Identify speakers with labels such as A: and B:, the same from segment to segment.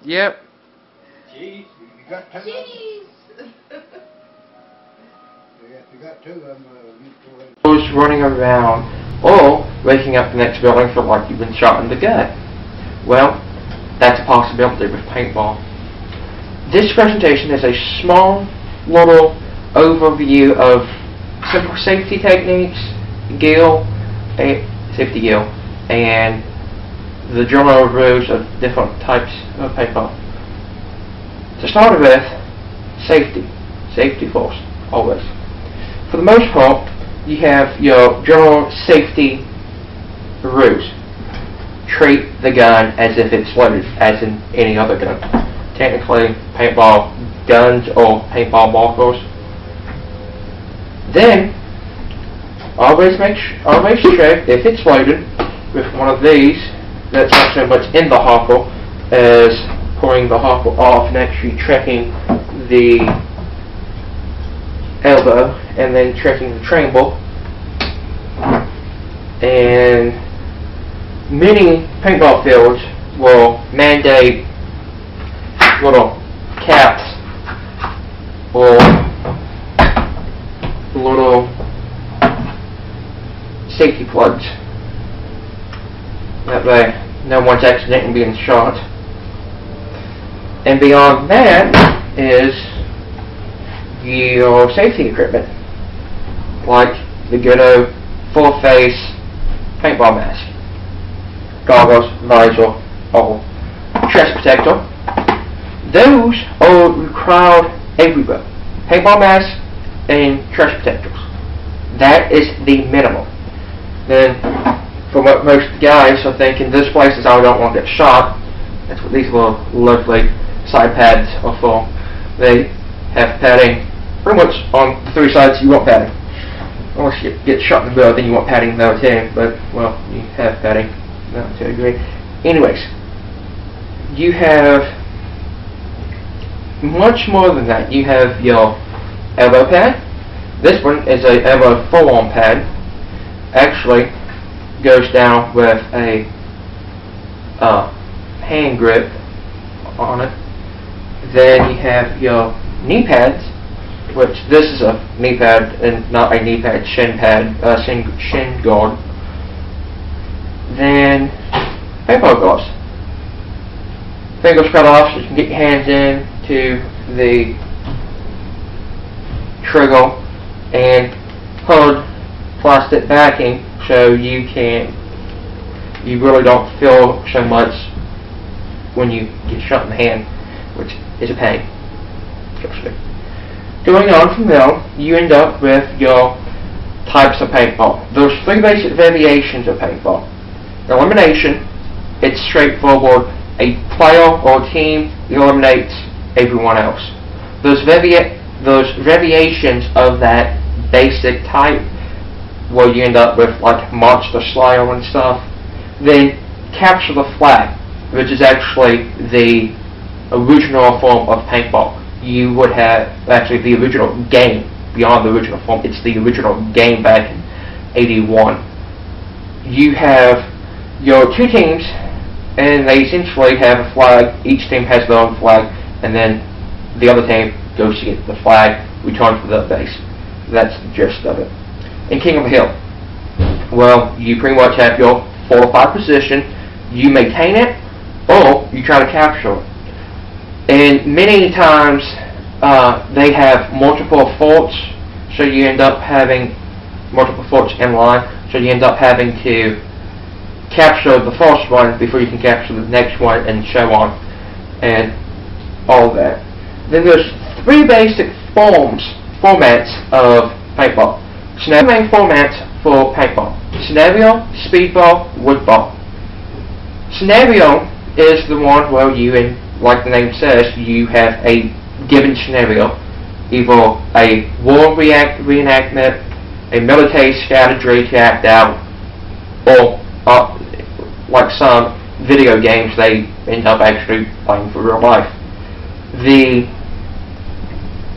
A: Yep.
B: Cheese. You got two of them?
C: Cheese!
B: You got two of them.
A: Was running around or waking up the next morning feel like you've been shot in the gut. Well, that's a possibility with paintball. This presentation is a small little overview of simple safety techniques, safety gill, and the general rules of different types of paintball. To start with, safety. Safety first, always. For the most part, you have your general safety rules. Treat the gun as if it's loaded, as in any other gun. Technically, paintball guns or paintball markers. Then, always check if it's loaded with one of these. That's not so much in the hopper as pulling the hopper off and actually checking the elbow and then checking the tremble. And many paintball fields will mandate little caps or little safety plugs. That way no one's accidentally being shot. And beyond that is your safety equipment, like the good old full face paintball mask, goggles, visor, or chest protector. Those are required everywhere. Paintball masks and chest protectors. That is the minimum. Then, for what most guys are thinking, this place is how I don't want to get shot. That's what these little lovely side pads are for. They have padding pretty much on the three sides. You want padding. Unless you get shot in the middle, then you want padding there too. But, well, you have padding not to a degree. Anyways, you have much more than that. You have your elbow pad. This one is a elbow forearm pad. Actually, goes down with a hand grip on it. Then you have your knee pads, which this is a knee pad and not a knee pad, shin pad, shin guard. Then paintball gloves. Fingers cut off so you can get your hands into the trigger and hard plastic backing so you really don't feel so much when you get shot in the hand, which is a pain. Going on from there, you end up with your types of paintball. There's three basic variations of paintball. Elimination, it's straightforward. A player or team eliminates everyone else. Those variations of that basic type where you end up with like Monster Slayer and stuff. Then capture the flag, which is actually the original form of paintball. You would have actually the original game beyond the original form. It's the original game back in '81. You have your two teams, and they essentially have a flag. Each team has their own flag, and then the other team goes to get the flag, returns to the base. That's the gist of it. In King of the Hill, well, you pretty much have your fortified position. You maintain it, or you try to capture it. And many times they have multiple forts, so you end up having multiple forts in line. So you end up having to capture the first one before you can capture the next one, and so on, and all that. Then there's three basic formats of paintball. Main formats for paintball: scenario, speedball, woodball. Scenario is the one where you, like the name says, you have a given scenario, either a war reenactment, a military strategy to act out, or like some video games, they end up actually playing for real life. The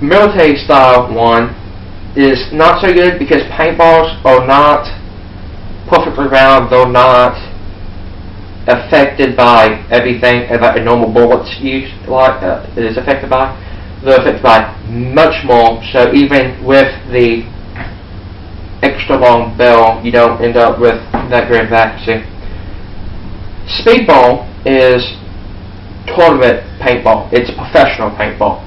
A: military style one is not so good because paintballs are not perfectly round, they're not affected by everything that a normal bullet's used is affected by. They're affected by much more, so even with the extra long barrel, you don't end up with that great of accuracy. Speedball is tournament paintball. It's professional paintball.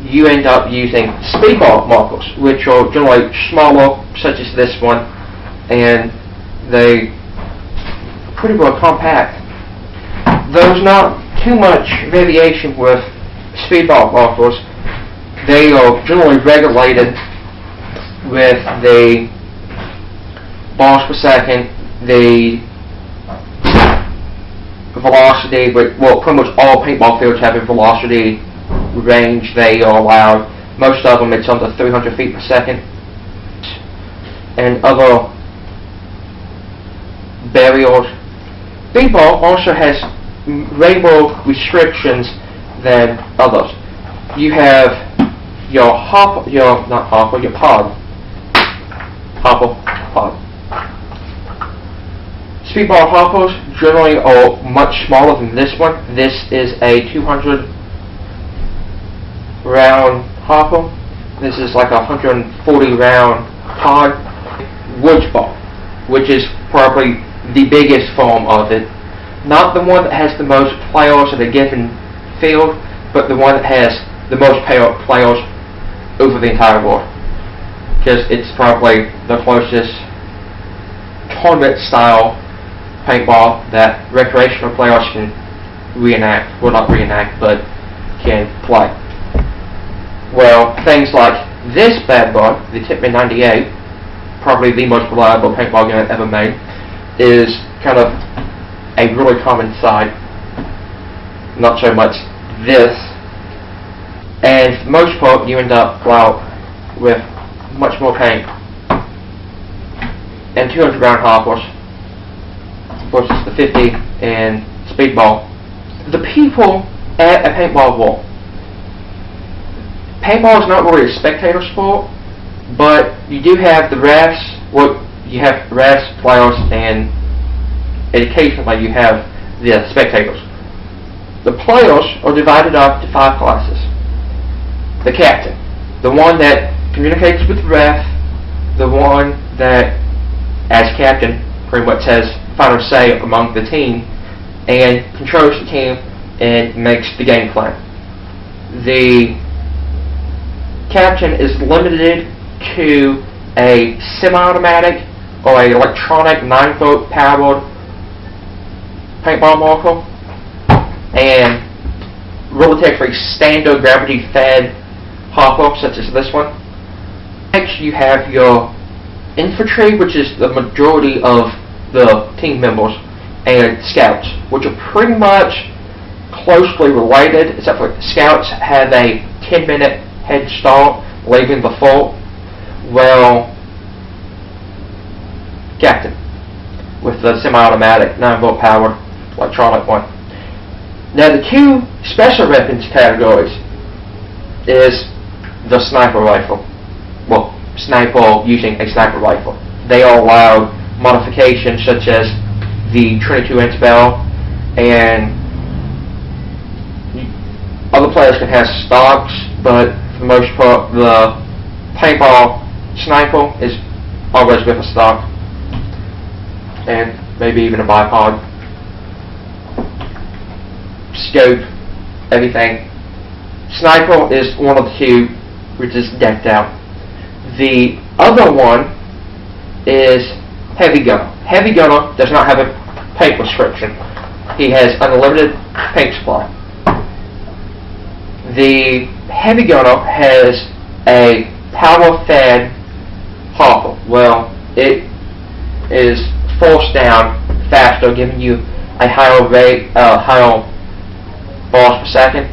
A: You end up using speedball markers, which are generally smaller, such as this one, and they are pretty well compact. There's not too much variation with speedball markers. They are generally regulated with the bars per second, the velocity, well, pretty much all paintball fields have a velocity range they are allowed. Most of them it's under 300 feet per second. And other barriers. Speedball also has way more restrictions than others. You have your pod. Speedball hoppers generally are much smaller than this one. This is a 200 round hopper. This is like a 140 round pod. Woods ball, which is probably the biggest form of it. Not the one that has the most players at a given field, but the one that has the most players over the entire world. Because it's probably the closest tournament style paintball that recreational players can reenact. Well, not reenact, but can play. Well, things like this bad boy, the Tipman 98, probably the most reliable paintball gun ever made, is kind of a really common sight. Not so much this. And for the most part, you end up with much more paint and 200 round hoppers versus the 50 and speedball. The people at a paintball wall. Paintball is not really a spectator sport, but you do have the refs. Well, you have refs, players, and occasionally you have the spectators. The players are divided up to 5 classes. The captain, the one that communicates with the ref, the one that, as captain, pretty much has final say among the team and controls the team and makes the game plan. The captain is limited to a semi-automatic or an electronic 9-volt powered paintball marker and relatively standard gravity-fed hopper such as this one. Next you have your infantry, which is the majority of the team members, and scouts, which are pretty much closely related, except for scouts have a 10-minute head start leaving the fort. Well, captain with the semi-automatic 9-volt powered electronic one. Now the two special weapons categories is the sniper rifle. Well, sniper using a sniper rifle. They are allowed modifications such as the 22-inch barrel, and other players can have stocks, but for the most part the paintball sniper is always with a stock and maybe even a bipod. Scope, everything. Sniper is one of the two which is decked out. The other one is Heavy Gunner. Heavy Gunner does not have a paint restriction. He has unlimited paint supply. The Heavy Gunner has a power-fed hopper. Well, it is forced down faster, giving you a higher rate, higher bars per second,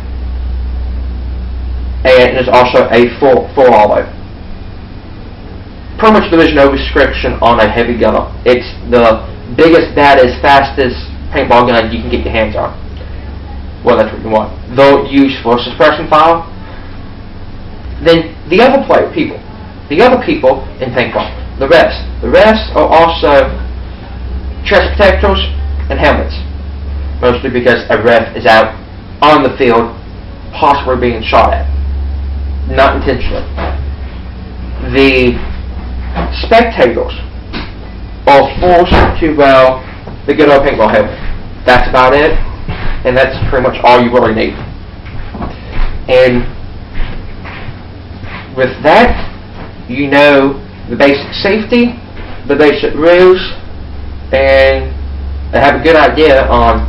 A: and it is also a full auto. Pretty much there is no restriction on a Heavy Gunner. It's the biggest, baddest, fastest paintball gun you can get your hands on. Well, that's what you want. Though used for suppression fire. Then the other people in paintball, the refs. The refs are also chest protectors and helmets. mostly because a ref is out on the field, possibly being shot at, not intentionally. The spectators are forced to wear the good old paintball helmet. That's about it, and that's pretty much all you really need. And with that, you know the basic safety, the basic rules, and have a good idea on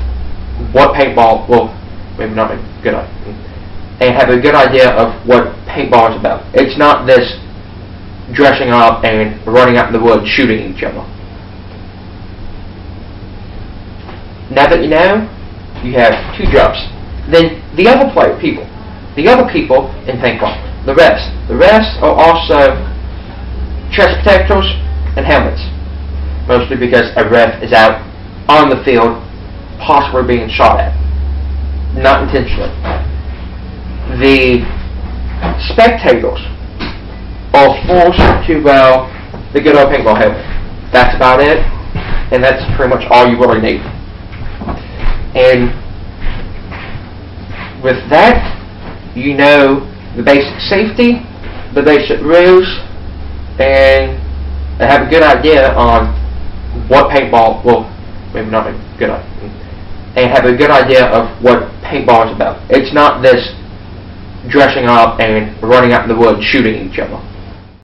A: what paintball, well, maybe not a good idea, and have a good idea of what paintball is about. It's not this dressing up and running out in the woods shooting each other. Now that you know, you have two jobs. Then the other people in paintball, the refs. The refs are also chest protectors and helmets, mostly because a ref is out on the field, possibly being shot at, not intentionally. The spectators are forced to wear the good old paintball helmet. That's about it, and that's pretty much all you really need. And with that, you know the basic safety, the basic rules, and have a good idea on what paintball, well, maybe not a good idea, and have a good idea of what paintball is about. It's not this dressing up and running out in the woods shooting each other.